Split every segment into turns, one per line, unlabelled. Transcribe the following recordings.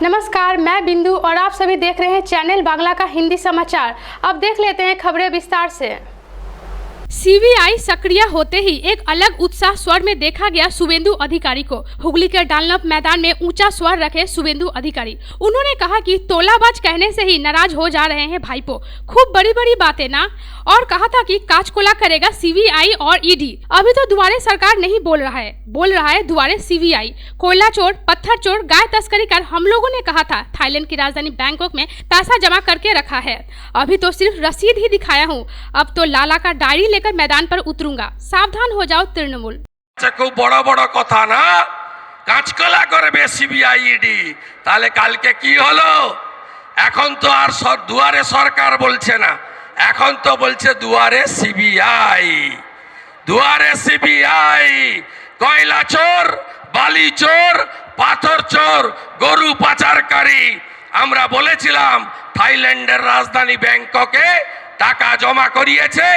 नमस्कार, मैं बिंदु और आप सभी देख रहे हैं चैनल बांग्ला का हिंदी समाचार। अब देख लेते हैं खबरें विस्तार से। सीबीआई सक्रिय होते ही एक अलग उत्साह स्वर में देखा गया शुभेंदु अधिकारी को। हुगली के डानलप मैदान में ऊंचा स्वर रखे शुभेंदु अधिकारी। उन्होंने कहा कि तोलाबाज कहने से ही नाराज हो जा रहे हैं भाईपो, खूब बड़ी बड़ी बातें ना। और कहा था कि काचकोला करेगा सीबीआई और ईडी। अभी तो दुआरे सरकार नहीं बोल रहा है दुआरे सीबीआई। कोयला चोर, पत्थर चोर, गाय तस्करी कर हम लोगों ने कहा था थाईलैंड की राजधानी बैंकॉक में पैसा जमा करके रखा है। अभी तो सिर्फ रसीद ही दिखाया हूँ, अब तो लाला का डायरी लेकर मैदान पर उतरूंगा। सावधान हो जाओ तृणमूल।
खूब बड़ा बड़ा कथा ना, কাঁচকলা করবে সিবিআই ইডি। তাহলে কালকে কি হলো? এখন তো আর দুয়ারে সরকার বলছে না, এখন তো বলছে দুয়ারে সিবিআই। দুয়ারে সিবিআই। কয়লা চোর, বালি চোর, পাথর চোর, গরু পাচারকারী। আমরা বলেছিলাম থাইল্যান্ডের রাজধানী ব্যাংককে টাকা জমা করিয়েছে,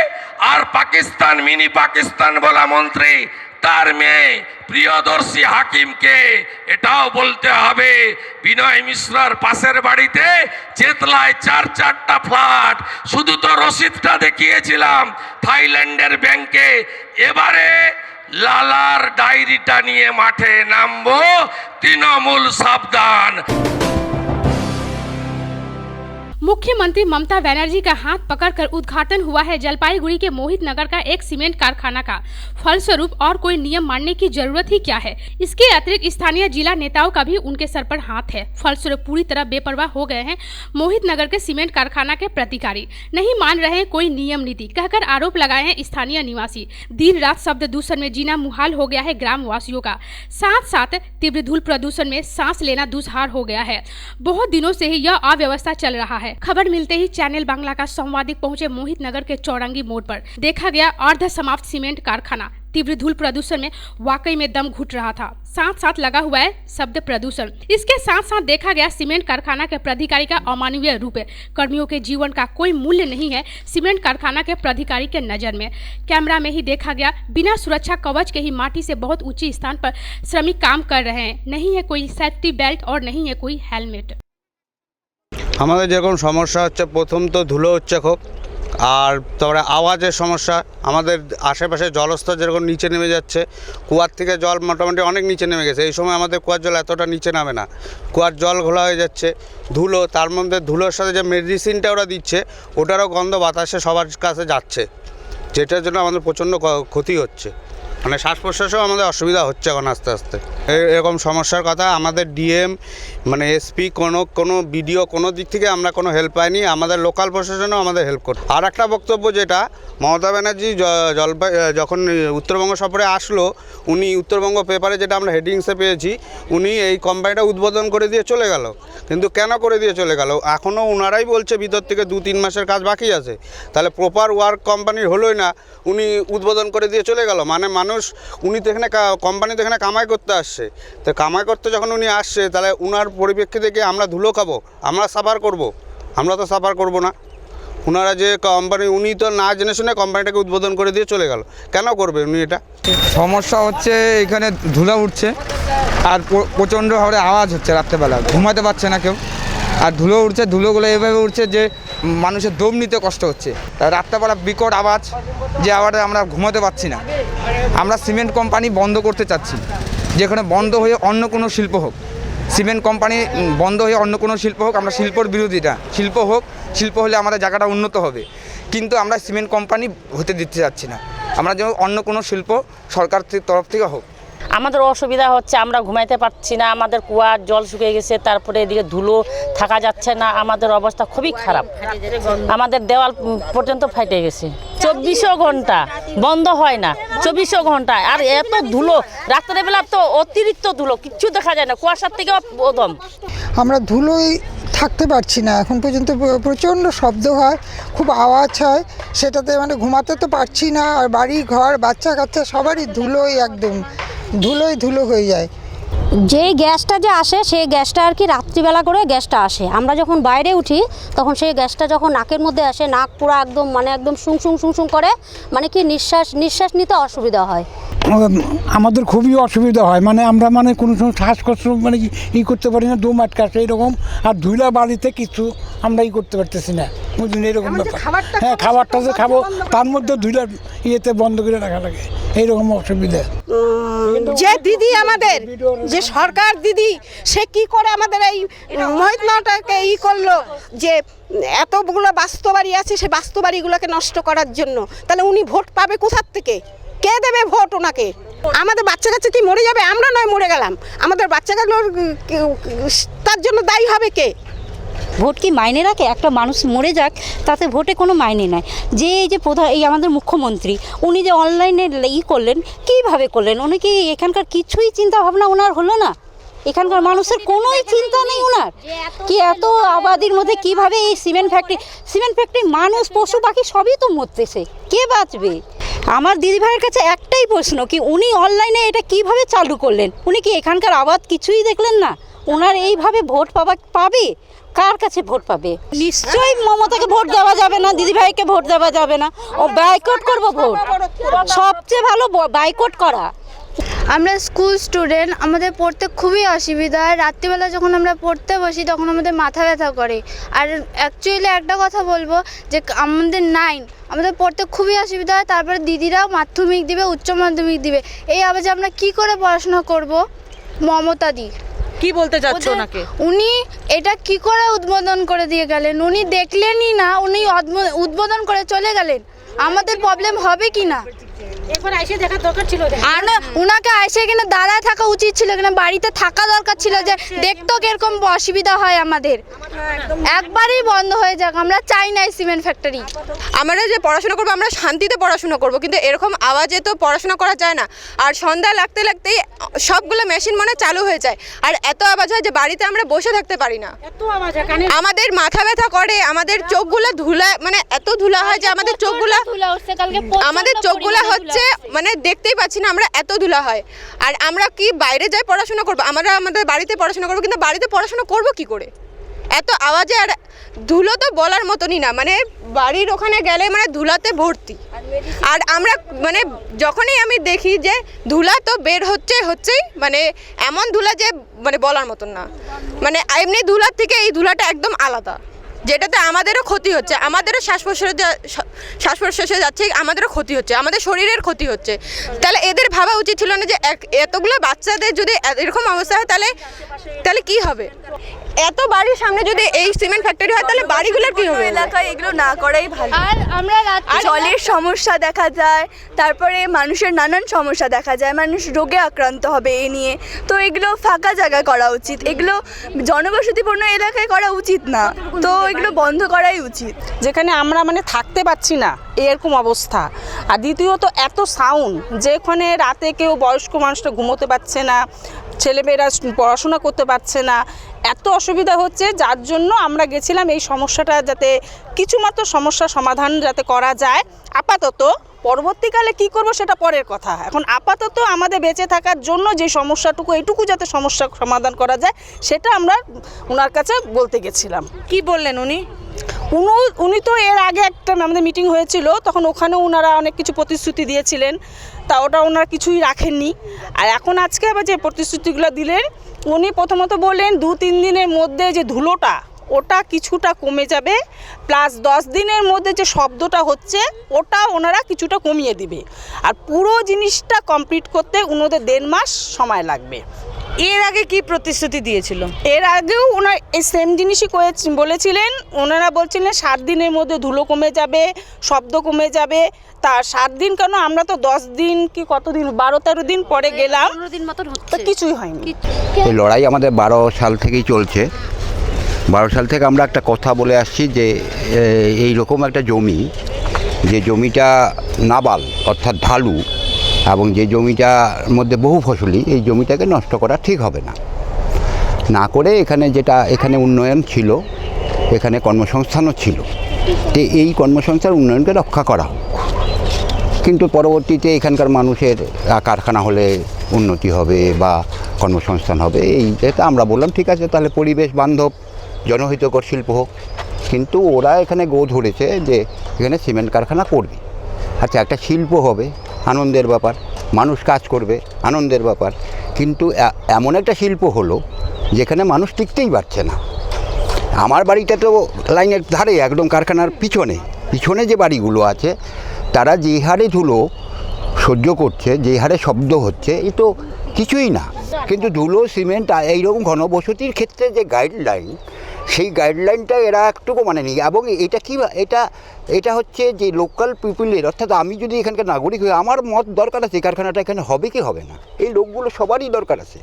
আর পাকিস্তান মিনি পাকিস্তান বলা মন্ত্রী তার মেয়ে প্রিয়দর্শী হাকিমকে এটাও বলতে হবে বিনয় মিশ্রার পাশের বাড়িতে চেতলায় চারটা ফ্ল্যাট, শুধু তো রসিদটা দেখিয়েছিলাম থাইল্যান্ডের ব্যাংকে। এবারে লালার ডায়েরিটা নিয়ে মাঠে নামবো, তৃণমূল সাবধান।
मुख्यमंत्री ममता बनर्जी का हाथ पकड़कर उद्घाटन हुआ है जलपाईगुड़ी के मोहित नगर का एक सीमेंट कारखाना का। फलस्वरूप और कोई नियम मानने की जरूरत ही क्या है। इसके अतिरिक्त स्थानीय जिला नेताओं का भी उनके सर पर हाथ है। फलस्वरूप पूरी तरह बेपरवाह हो गए हैं मोहित नगर के सीमेंट कारखाना के प्राधिकारी। नहीं मान रहे हैं कोई नियम नीति, कहकर आरोप लगाए हैं स्थानीय निवासी। दिन रात शब्द दूषण में जीना मुहाल हो गया है ग्राम वासियों का। साथ साथ तीव्र धूल प्रदूषण में सांस लेना दुस्सार हो गया है। बहुत दिनों से ही यह अव्यवस्था चल रहा है। खबर मिलते ही चैनल बांग्ला का संवादक पहुंचे मोहित नगर के चौरंगी मोड़ पर। देखा गया अर्ध समाप्त सीमेंट कारखाना। तीव्र धूल प्रदूषण में वाकई में दम घुट रहा था। साथ साथ लगा हुआ है शब्द प्रदूषण। इसके साथ साथ देखा गया सीमेंट कारखाना के प्राधिकारी का अमानवीय रूप है। कर्मियों के जीवन का कोई मूल्य नहीं है सीमेंट कारखाना के प्राधिकारी के नजर में। कैमरा में ही देखा गया बिना सुरक्षा कवच के ही माटी से बहुत ऊंचे स्थान पर श्रमिक काम कर रहे हैं। नहीं है कोई सेफ्टी बेल्ट और नहीं है कोई हेलमेट।
আমাদের যেরকম সমস্যা হচ্ছে, প্রথম তো ধুলো হচ্ছে খুব, আর তারপরে আওয়াজের সমস্যা। আমাদের আশেপাশে জলস্তর যেরকম নিচে নেমে যাচ্ছে, কুয়ার থেকে জল মোটামুটি অনেক নিচে নেমে গেছে। এই সময় আমাদের কুয়ার জল এতটা নিচে নামে না, কুয়ার জল ঘোলা হয়ে যাচ্ছে। ধুলো, তার মধ্যে ধুলোর সাথে যে মেডিসিনটা ওরা দিচ্ছে ওটারও গন্ধ বাতাসে সবার কাছে যাচ্ছে, যেটার জন্য আমাদের প্রচণ্ড ক্ষতি হচ্ছে। মানে শ্বাস প্রশ্বাসেও আমাদের অসুবিধা হচ্ছে এখন আস্তে আস্তে। এরকম সমস্যার কথা আমাদের ডিএম মানে এসপি কোনো বিডিও কোনো দিক থেকে আমরা কোনো হেল্প পাইনি। আমাদের লোকাল প্রশাসনও আমাদের হেল্প করছে। আর একটা বক্তব্য, যেটা মমতা ব্যানার্জি যখন উত্তরবঙ্গ সফরে আসলো, উনি উত্তরবঙ্গ পেপারে যেটা আমরা হেডিংসে পেয়েছি, উনি এই কোম্পানিটা উদ্বোধন করে দিয়ে চলে গেল। কিন্তু কেন করে দিয়ে চলে গেল? এখনও ওনারাই বলছে ভিতর থেকে 2-3 মাসের কাজ বাকি আছে। তাহলে প্রপার ওয়ার্ক কোম্পানির হলোই না, উনি উদ্বোধন করে দিয়ে চলে গেল। মানে উনি তো এখানে কোম্পানি তো এখানে কামাই করতে আসছে, তো কামাই করতে যখন উনি আসছে, তাহলে উনার পরিপ্রেক্ষিতে কি আমরা ধুলো খাবো? আমরা সাফার করব? আমরা তো সাফার করব না। ওনারা যে কোম্পানি, উনি তো না জেনে শুনে কোম্পানিটাকে উদ্বোধন করে দিয়ে চলে গেল। কেন করবে উনি এটা?
সমস্যা হচ্ছে এখানে ধুলো উঠছে, আর প্রচণ্ড হারে আওয়াজ হচ্ছে। রাত্রেবেলা ঘুমাতে পারছে না কেউ, আর ধুলো উঠছে। ধুলোগুলো এভাবে উঠছে যে মানুষের দম নিতে কষ্ট হচ্ছে। রাত্রেবেলা বিকট আওয়াজ, যে আওয়াজে আমরা ঘুমাতে পারছি না। আমরা সিমেন্ট কোম্পানি বন্ধ করতে চাচ্ছি, যেখানে বন্ধ হয়ে অন্য কোনো শিল্প হোক। সিমেন্ট কোম্পানি বন্ধ হয়ে অন্য কোনো শিল্প হোক, আমরা শিল্পর বিরোধিতা। শিল্প হোক, শিল্প হলে আমাদের জায়গাটা উন্নত হবে, কিন্তু আমরা সিমেন্ট কোম্পানি হতে দিতে চাচ্ছি না। আমরা যেন অন্য কোনো শিল্প সরকার তরফ থেকে হোক।
আমাদের অসুবিধা হচ্ছে, আমরা ঘুমাইতে পারছি না। আমাদের কুয়ার জল শুকিয়ে গেছে, তারপরে এদিকে ধুলো থাকা যাচ্ছে না। আমাদের অবস্থা খুবই খারাপ। আমাদের দেওয়াল পর্যন্ত ফাটে গেছে। 24 ঘন্টা বন্ধ হয় না, 24 ঘন্টা। আর এত ধুলো, রাত্রেবেলা তো অতিরিক্ত ধুলো, কিচ্ছু দেখা যায় না, কুয়াশার থেকে প্রথম।
আমরা ধুলোই থাকতে পারছি না এখন পর্যন্ত। প্রচণ্ড শব্দ হয়, খুব আওয়াজ হয়, সেটাতে মানে ঘুমাতে তো পারছি না। আর বাড়ি ঘর বাচ্চা কাচ্চা সবারই ধুলোই, একদম ধুলো হয়ে যায়।
যেই গ্যাসটা যে আসে সেই গ্যাসটা আর কি রাত্রিবেলা করে গ্যাসটা আসে। আমরা যখন বাইরে উঠি তখন সেই গ্যাসটা যখন নাকের মধ্যে আসে, নাক পুরো একদম মানে একদম শুং শুং শুং শুং করে, মানে কি নিঃশ্বাস নিতে অসুবিধা হয়।
আমাদের খুবই অসুবিধা হয়, মানে আমরা মানে কোনো সময় শ্বাসকষ্ট মানে ই করতে পারি না, দম আটকাচ্ছে এইরকম। আর ধুলা বাড়িতে কিছু আমরা ই করতে পারতেছি না, বুঝলেন, এরকম ব্যাপার। হ্যাঁ, খাবারটা যে খাবো তার মধ্যে ধুলার ইয়েতে বন্ধ করে রাখা লাগে, এইরকম অসুবিধা।
যে দিদি আমাদের, যে সরকার দিদি, সে কি করে আমাদের এই মহিলাটাকে ই করলো যে এতগুলো বাস্তু বাড়ি আছে, সে বাস্তু বাড়িগুলোকে নষ্ট করার জন্য। তাহলে উনি ভোট পাবে কোথার থেকে? কে দেবে ভোট ওনাকে? আমাদের বাচ্চা কাচ্চা কি মরে যাবে? আমরা নয় মরে গেলাম, আমাদের বাচ্চাগুলো তার জন্য দায়ী হবে কে?
ভোট কি মাইনে রাখে? একটা মানুষ মরে যাক তাতে ভোটে কোনো মাইনে নাই। যে এই যে প্রধান, এই আমাদের মুখ্যমন্ত্রী, উনি যে অনলাইনে করলেন, কীভাবে করলেন? উনি কি এখানকার কিছুই চিন্তা ভাবনা ওনার হলো না? এখানকার মানুষের কোনোই চিন্তা নেই ওনার? কি এত আবাদির মধ্যে কিভাবে এই সিমেন্ট ফ্যাক্টরি মানুষ পশু পাখি সবই তো মরতেছে, কে বাঁচবে? আমার দিদিভাইয়ের কাছে একটাই প্রশ্ন, কি উনি অনলাইনে এটা কিভাবে চালু করলেন? উনি কি এখানকার আবাদ কিছুই দেখলেন না? ওনার এইভাবে ভোট পাবে? কার কাছে ভোট পাবে? নিশ্চয়ই মমতাকে ভোট দেওয়া যাবে না, দিদিভাইকে ভোট দেওয়া যাবে না, ও বাইকট করবো ভোট। সবচেয়ে ভালো বাইকট করা।
আমরা স্কুল স্টুডেন্ট, আমাদের পড়তে খুবই অসুবিধা হয়। রাত্রিবেলা যখন আমরা পড়তে বসি তখন আমাদের মাথা ব্যথা করে। আর অ্যাকচুয়ালি একটা কথা বলবো যে আমাদের আমাদের পড়তে খুবই অসুবিধা হয়। তারপরে দিদিরাও মাধ্যমিক দিবে, উচ্চ মাধ্যমিক দিবে, এই আবার আমরা কি করে পড়াশোনা করব? মমতা দি
কি বলতে চাচ্ছ ওনাকে?
উনি এটা কি করে উদ্বোধন করে দিয়ে গেলেন? উনি দেখলেনই না, উনি উদ্বোধন করে চলে গেলেন। আমাদের প্রবলেম হবে কি না? আর উনাকে আইসে এখানে দাঁড়ায় থাকা উচিত ছিল, এখানে বাড়িতে থাকা দরকার ছিল, যে দেখতো কিরকম অসুবিধা হয় আমাদের। একবারই বন্ধ হয়ে যাক, আমরা চাই না এই সিমেন্ট ফ্যাক্টরি।
আমরা যে পড়াশোনা করবো, আমরা শান্তিতে পড়াশোনা করবো, কিন্তু এরকম আওয়াজে তো পড়াশোনা করা যায় না। আর সন্ধ্যা লাগতেই সবগুলো মেশিন মনে চালু হয়ে যায়, আর এত আওয়াজ হয় যে বাড়িতে আমরা বসে থাকতে পারি না। আমাদের মাথা ব্যথা করে, আমাদের চোখগুলো ধুলা, মানে এত ধুলা হয় যে আমাদের চোখগুলো হচ্ছে মানে দেখতেই পাচ্ছি না, আমরা এত ধুলা হয়। আর আমরা কি বাইরে যাই পড়াশোনা করবো? আমরা আমাদের বাড়িতে পড়াশোনা করবো, কিন্তু বাড়িতে পড়াশোনা করবো কি করে? এত আওয়াজে আর ধুলো তো বলার মতনই না, মানে বাড়ির ওখানে গেলে মানে ধুলাতে ভর্তি। আর আমরা মানে যখনই আমি দেখি যে ধুলা তো বের হচ্ছেই, মানে এমন ধুলা যে মানে বলার মতন না। মানে এমনি ধুলার থেকে এই ধুলাটা একদম আলাদা, যেটাতে আমাদেরও ক্ষতি হচ্ছে, আমাদেরও শ্বাস প্রশ্বাসে যাচ্ছে, আমাদেরও ক্ষতি হচ্ছে, আমাদের শরীরের ক্ষতি হচ্ছে। তাহলে এদের ভাবা উচিত ছিল না যে এতগুলো বাচ্চাদের যদি এরকম অবস্থা হয় তাহলে কি হবে? এত বাড়ির সামনে যদি এই সিমেন্ট ফ্যাক্টরি হয় তাহলে বাড়িগুলোর কি হবে?
এলাকায় এগুলো না করাই ভালো।
আর আমরা
জলের সমস্যা দেখা যায়, তারপরে মানুষের নানান সমস্যা দেখা যায়, মানুষ রোগে আক্রান্ত হবে এ নিয়ে। তো এগুলো ফাঁকা জায়গায় করা উচিত, এগুলো জনবসতিপূর্ণ এলাকায় করা উচিত না, তো এগুলো বন্ধ করাই উচিত।
যেখানে আমরা মানে থাকতে পারছি না এরকম অবস্থা। আর দ্বিতীয়ত এত সাউন্ড, যেখানে রাতে কেউ বয়স্ক মানুষটা ঘুমোতে পারছে না, ছেলেমেয়েরা পড়াশোনা করতে পারছে না, এত অসুবিধা হচ্ছে। যার জন্য আমরা গেছিলাম এই সমস্যাটা যাতে কিছুমাত্র সমস্যা সমাধান যাতে করা যায় আপাতত। পরবর্তীকালে কি করব সেটা পরের কথা। এখন আপাতত আমাদের বেঁচে থাকার জন্য যে সমস্যাটুকু, এইটুকু যাতে সমস্যা সমাধান করা যায় সেটা আমরা ওনার কাছে বলতে গেছিলাম।
কি বললেন উনি?
উনি তো এর আগে একটা আমাদের মিটিং হয়েছিল, তখন ওখানেও ওনারা অনেক কিছু প্রতিশ্রুতি দিয়েছিলেন, তা ওটা ওনারা কিছুই রাখেননি। আর এখন আজকে আবার যে প্রতিশ্রুতিগুলো দিলেন, উনি প্রথমত বললেন 2-3 দিনের মধ্যে যে ধুলোটা ওটা কিছুটা কমে যাবে, প্লাস 10 দিনের মধ্যে যে শব্দটা হচ্ছে ওটা ওনারা কিছুটা কমিয়ে দিবে। আর পুরো জিনিসটা কমপ্লিট করতে ওনাদের 1.5 মাস সময় লাগবে।
এর আগে কি প্রতিশ্রুতি দিয়েছিল?
এর আগেও ওনার এই সেম জিনিসই বলেছিলেন। ওনারা বলছিলেন 7 দিনের মধ্যে ধুলো কমে যাবে, শব্দ কমে যাবে। তা 7 দিন কেন, আমরা তো 10 দিন কি কতদিন 12-13 দিন পরে গেলাম, তো কিছুই হয়নি।
এই লড়াই আমাদের 12 সাল থেকেই চলছে। 12 সাল থেকে আমরা একটা কথা বলে আসছি যে এই রকম একটা জমি, যে জমিটা নাবাল অর্থাৎ ঢালু, এবং যে জমিটার মধ্যে বহু ফসলি, এই জমিটাকে নষ্ট করা ঠিক হবে না করে এখানে উন্নয়ন ছিল, এখানে কর্মসংস্থানও ছিল, তো এই কর্মসংস্থান উন্নয়নকে রক্ষা করা হোক। কিন্তু পরবর্তীতে এখানকার মানুষের কারখানা হলে উন্নতি হবে বা কর্মসংস্থান হবে, এই যেটা আমরা বললাম ঠিক আছে, তাহলে পরিবেশ বান্ধব জনহিতকর শিল্প হোক। কিন্তু ওরা এখানে গো ধরেছে যে এখানে সিমেন্ট কারখানা করবে। আচ্ছা, একটা শিল্প হবে, আনন্দের ব্যাপার, মানুষ কাজ করবে, আনন্দের ব্যাপার। কিন্তু এমন একটা শিল্প হলো যেখানে মানুষ টিকতেই পারছে না। আমার বাড়িটা তো লাইনের ধারে, একদম কারখানার পিছনে যে বাড়িগুলো আছে, তারা যে হারে ধুলো সহ্য করছে, যে হারে শব্দ হচ্ছে, এ তো কিছুই না। কিন্তু ধুলো, সিমেন্ট, এইরকম ঘনবসতির ক্ষেত্রে যে গাইডলাইন, সেই গাইডলাইনটা এরা একটুকু মানেনি। এবং এটা হচ্ছে যে লোকাল পিপুলের, অর্থাৎ আমি যদি এখানকার নাগরিক হই, আমার মত দরকার আছে কারখানাটা এখানে হবে কি হবে না। এই লোকগুলো সবারই দরকার আছে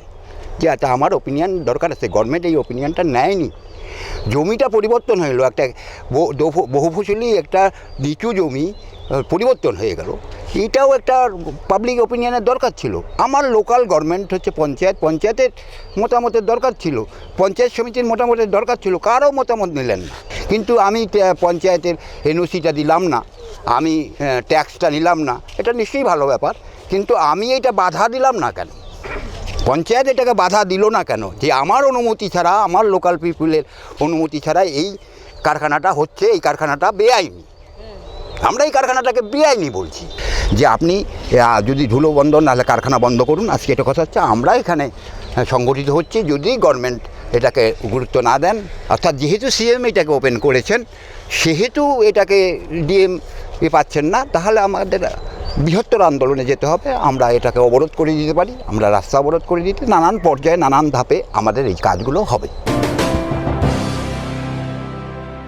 যে আচ্ছা আমার ওপিনিয়ন দরকার আছে। গভর্নমেন্ট এই ওপিনিয়নটা নেয়নি। জমিটা পরিবর্তন হয়ে গেলো, একটা বহুফসলি একটা নিচু জমি পরিবর্তন হয়ে গেল। এটাও একটা পাবলিক ওপিনিয়নের দরকার ছিল। আমার লোকাল গভর্নমেন্ট হচ্ছে পঞ্চায়েতের মতামতের দরকার ছিল, পঞ্চায়েত সমিতির মতামতের দরকার ছিল, কারও মতামত নিলেন না। কিন্তু আমি পঞ্চায়েতের এনওসিটা দিলাম না, আমি ট্যাক্সটা নিলাম না, এটা নিশ্চয়ই ভালো ব্যাপার। কিন্তু আমি এটা বাধা দিলাম না কেন? পঞ্চায়েত এটাকে বাধা দিল না কেন? যে আমার অনুমতি ছাড়া, আমার লোকাল পিপুলের অনুমতি ছাড়া এই কারখানাটা হচ্ছে, এই কারখানাটা বেআইনি। আমরা এই কারখানাটাকে বেআইনি বলছি যে আপনি যদি ধুলো বন্ধ নাহলে কারখানা বন্ধ করুন। আজকে এটা কথা হচ্ছে আমরা এখানে সংগঠিত হচ্ছে, যদি গভর্নমেন্ট এটাকে গুরুত্ব না দেন, অর্থাৎ যেহেতু সিএম এটাকে ওপেন করেছেন, সেহেতু এটাকে ডিএম পাচ্ছেন না, তাহলে আমাদের বৃহত্তর আন্দোলনে যেতে হবে। আমরা এটাকে অবরোধ করে দিতে পারি, আমরা রাস্তা অবরোধ করে দিতে, নানান পর্যায়ে নানান ধাপে আমাদের এই কাজগুলো হবে।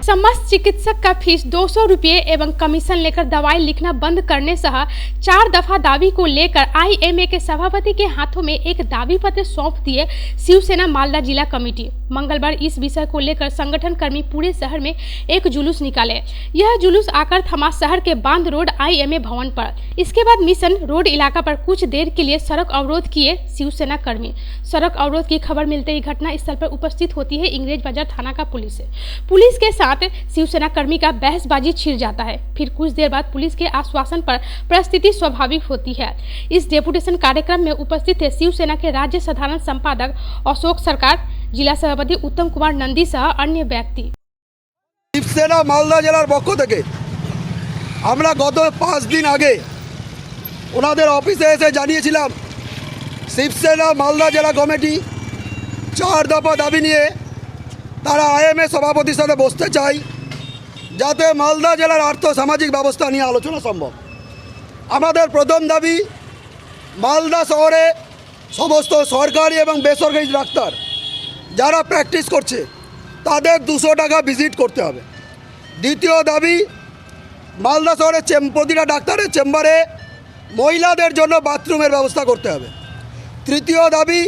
समस्त चिकित्सक का फीस 200 रुपये एवं कमीशन लेकर दवाई लिखना बंद करने सह 4 दफा दावी को लेकर आईएमए के सभापति के हाथों में एक दावी पत्र सौंप दिए शिवसेना मालदा जिला कमेटी। मंगलवार इस विषय को लेकर संगठन कर्मी पूरे शहर में एक जुलूस निकाले। यह जुलूस आकर थमा शहर के बांध रोड आईएमए भवन पर। इसके बाद मिशन रोड इलाका पर कुछ देर के लिए सड़क अवरोध किए शिवसेना कर्मी। सड़क अवरोध की खबर मिलते ही घटना स्थल पर उपस्थित होती है इंग्रेज बाजार थाना का पुलिस के साथ शिवसेना कर्मी का बहसबाजी छिड़ जाता है। फिर कुछ देर बाद पुलिस के आश्वासन पर परिस्थिति स्वाभाविक होती है। इस डेपुटेशन कार्यक्रम में उपस्थित थे शिवसेना के राज्य साधारण संपादक अशोक सरकार, जिला सभापति उत्तम कुमार नंदी सह अन्य व्यक्ति।
शिवसेना मालदा জেলার পক্ষ থেকে আমরা গত 5 দিন আগে ওনাদের অফিসে এসে জানিয়েছিলাম, শিবসেনা মালদা জেলা কমিটি 4 দফা দাবি নিয়ে তারা আইএমএ সভাপতির সাথে বসতে চাই, যাতে মালদা জেলার আর্থ সামাজিক ব্যবস্থা নিয়ে আলোচনা সম্ভব। আমাদের প্রথম দাবি, মালদা শহরে সমস্ত সরকারি এবং বেসরকারি ডাক্তার যারা প্র্যাকটিস করছে তাদের 200 টাকা ভিজিট করতে হবে। দ্বিতীয় দাবি, মালদা শহরে প্রতিটা ডাক্তারের চেম্বারে মহিলাদের জন্য বাথরুমের ব্যবস্থা করতে হবে। তৃতীয় দাবি,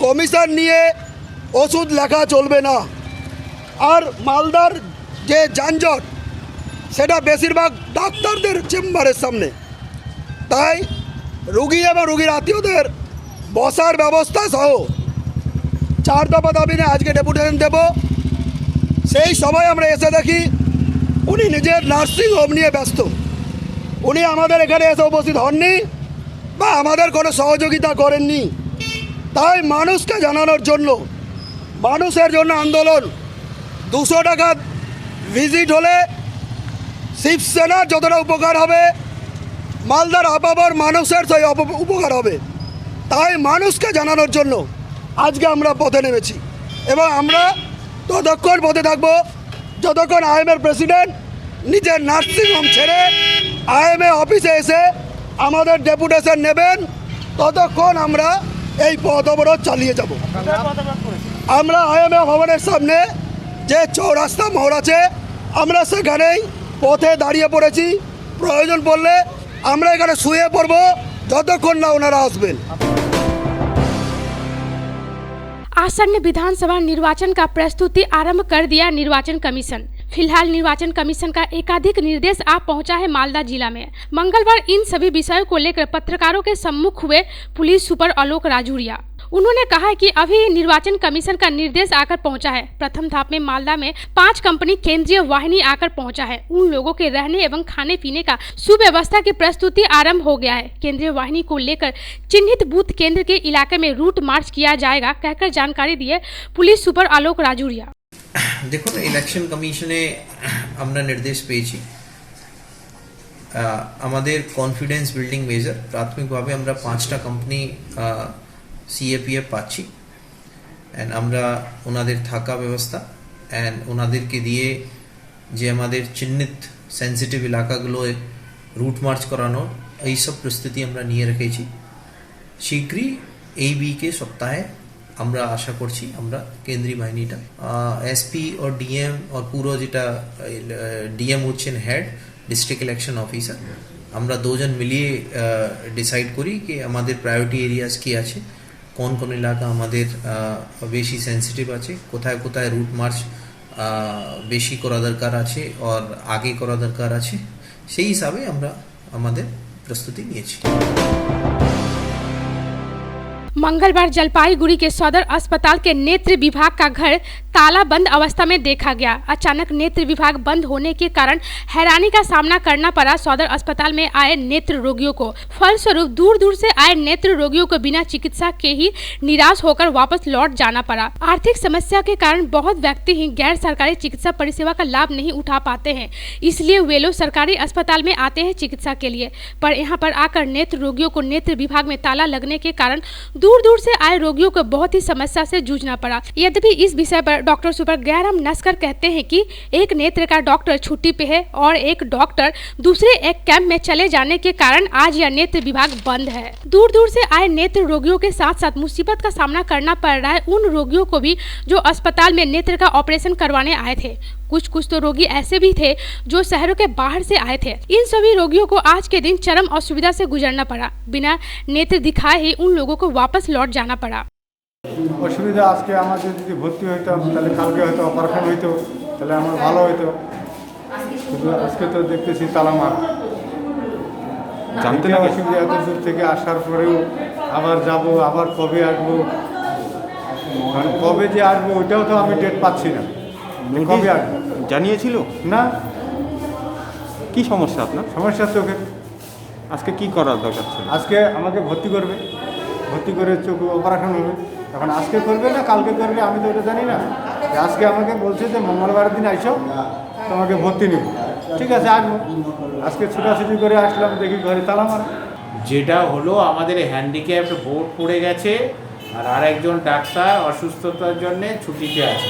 কমিশন নিয়ে ওষুধ লেখা চলবে না। আর মালদার যে যানজট, সেটা বেশিরভাগ ডাক্তারদের চেম্বারের সামনে, তাই রুগী এবং রুগীর আত্মীয়দের বসার ব্যবস্থা সহ 4 দফা দাবি নিয়ে আজকে ডেপুটেশন দেব। সেই সময় আমরা এসে দেখি উনি নিজের নার্সিং হোম নিয়ে ব্যস্ত। উনি আমাদের এখানে এসে উপস্থিত হননি বা আমাদের কোনো সহযোগিতা করেননি। তাই মানুষকে জানানোর জন্য, মানুষের জন্য আন্দোলন, 200 টাকা ভিজিট হলে শিবসেনার যতটা উপকার হবে, মালদার আপাবর মানুষের সেই উপকার হবে। তাই মানুষকে জানানোর জন্য আজকে আমরা পথে নেমেছি এবং আমরা ততক্ষণ পথে থাকবো যতক্ষণ আইএমএর প্রেসিডেন্ট নিজের নার্সিংহোম ছেড়ে আইএমএ অফিসে এসে আমাদের ডেপুটেশন নেবেন, ততক্ষণ আমরা এই পথ অবরোধ চালিয়ে যাব। আমরা আইএমএ ভবনের সামনে যে চৌরাস্তা মোড় আছে, আমরা সেখানেই পথে দাঁড়িয়ে পড়েছি। প্রয়োজন পড়লে আমরা এখানে শুয়ে পড়ব যতক্ষণ না ওনারা আসবেন।
आसन्न विधानसभा निर्वाचन का प्रस्तुति आरंभ कर दिया निर्वाचन कमीशन। फिलहाल निर्वाचन कमीशन का एकाधिक निर्देश आ पहुंचा है मालदा जिला में। मंगलवार इन सभी विषयों को लेकर पत्रकारों के सम्मुख हुए पुलिस सुपर आलोक राजूरिया। उन्होंने कहा कि अभी निर्वाचन कमीशन का निर्देश आकर पहुंचा है। प्रथम धाप में मालदा में 5 कंपनी केंद्रीय वाहिनी आकर पहुंचा है। उन लोगों के रहने एवं खाने पीने का सुव्यवस्था की प्रस्तुति आरंभ हो गया है। केंद्रीय वाहिनी को लेकर चिन्हित बूथ केंद्र के इलाके में रूट मार्च किया जाएगा, कहकर जानकारी दिए पुलिस सुपर आलोक राजूरिया।
দেখুন, ইলেকশন কমিশনে আমরা নির্দেশ পেয়েছি আমাদের কনফিডেন্স বিল্ডিং মেজার প্রাথমিকভাবে আমরা 5টা কোম্পানি CAPF পাচ্ছি অ্যান্ড আমরা ওনাদের থাকা ব্যবস্থা অ্যান্ড ওনাদেরকে দিয়ে যে আমাদের চিহ্নিত সেন্সিটিভ এলাকাগুলোয় রুট মার্চ করানোর এইসব প্রস্তুতি আমরা নিয়ে রেখেছি। শীঘ্রই এই উইকে সপ্তাহে আমরা আশা করছি আমরা কেন্দ্রীয় বাহিনীটা SP और DM और পুরো যেটা DM হচ্ছেন হেড ডিস্ট্রিক্ট ইলেকশন অফিসার, আমরা দুজন মিলিয়ে ডিসাইড করি কি আমাদের প্রায়োরিটি এরিয়াস কি আছে, কোন কোন এলাকা আমাদের বেশি সেন্সিটিভ আছে, কোথায় কোথায় রুট মার্চ বেশি করা দরকার আছে আর আগে করা দরকার আছে, সেই হিসাবে আমরা আমাদের প্রস্তুতি নিয়েছি।
मंगलवार जलपाईगुड़ी के सदर अस्पताल के नेत्र विभाग का घर तालाबंद अवस्था में देखा गया। अचानक नेत्र विभाग बंद होने के कारण हैरानी का सामना करना पड़ा सदर अस्पताल में आए नेत्र रोगियों को। फलस्वरूप दूर दूर से आए नेत्र रोगियों को बिना चिकित्सा के ही निराश होकर वापस लौट जाना पड़ा। आर्थिक समस्या के कारण बहुत व्यक्ति ही गैर सरकारी चिकित्सा परिसेवा का लाभ नहीं उठा पाते हैं, इसलिए वे लोग सरकारी अस्पताल में आते हैं चिकित्सा के लिए, पर यहाँ पर आकर नेत्र रोगियों को नेत्र विभाग में ताला लगने के कारण दूर दूर से आए रोगियों को बहुत ही समस्या से जूझना पड़ा। यद्यपि इस विषय पर डॉक्टर सुपर गैराम नस्कर कहते हैं कि एक नेत्र का डॉक्टर छुट्टी पे है और एक डॉक्टर दूसरे एक कैंप में चले जाने के कारण आज यह नेत्र विभाग बंद है। दूर दूर से आए नेत्र रोगियों के साथ साथ मुसीबत का सामना करना पड़ रहा है उन रोगियों को भी जो अस्पताल में नेत्र का ऑपरेशन करवाने आए थे। कुछ तो रोगी ऐसे भी थे जो शहरों के बाहर से आए थे। इन सभी रोगियों को आज के दिन चरम असुविधा से गुजरना पड़ा। बिना नेत्र दिखाए ही उन लोगों को वापस लौट जाना पड़ा।
অসুবিধা আজকে আমাদের যদি ভর্তি হইতাম তাহলে কালকে হয়তো অপারেশন হইতো, তাহলে আমার ভালো হইতো, কিন্তু আজকে তো দেখতেছি তালামার। জানতে না অসুবিধা, এত দূর থেকে আসার পরেও আবার যাব, আবার কবে আসবো, কারণ কবে যে আসবো ওইটাও তো আমি ডেট পাচ্ছি না। কবে আসবো জানিয়েছিল না? কি সমস্যা আপনার? সমস্যা চোখে। আজকে কি করার দরকার ছিল? আজকে আমাকে ভর্তি করবে, ভর্তি করে চোখ অপারেশন হবে। এখন আজকে করবে না কালকে করবে আমি তো ওটা জানি না। আজকে আমাকে বলছে যে মঙ্গলবারের দিন আইসো, তোমাকে ভর্তি নেব। ঠিক আছে আসবো। আজকে ছুটাছুটি করে আসলাম, দেখি ঘরে তালা মারা।
যেটা হলো আমাদের হ্যান্ডিক্যাপ্ট বোর্ড পড়ে গেছে আর আরেকজন ডাক্তার অসুস্থতার জন্যে ছুটিতে আছে,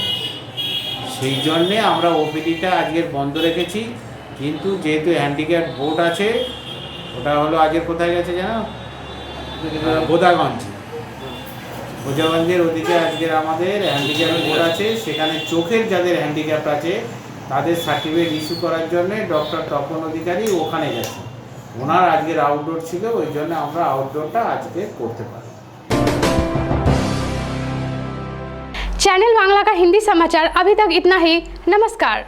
সেই জন্যে আমরা ওপিডিটা আজকের বন্ধ রেখেছি। কিন্তু যেহেতু হ্যান্ডিক্যাপ্ট বোর্ড আছে, ওটা হলো আজকের কোথায় গেছে জানো? বোদাগঞ্জের ওদিকে আজকের আমাদের হ্যান্ডিক্যাপ্ট বোর্ড আছে, সেখানে চোখের যাদের হ্যান্ডিক্যাপ্ট আছে তাদের সার্টিফিকেট ইস্যু করার জন্য ডক্টর তপন অধিকারী ওখানে গেছে। ওনার আজকের আউটডোর ছিল, ওই জন্য আমরা আউটডোরটা আজকে করতে পারি।
चैनल बांग्ला का हिंदी समाचार अभी तक इतना ही। नमस्कार।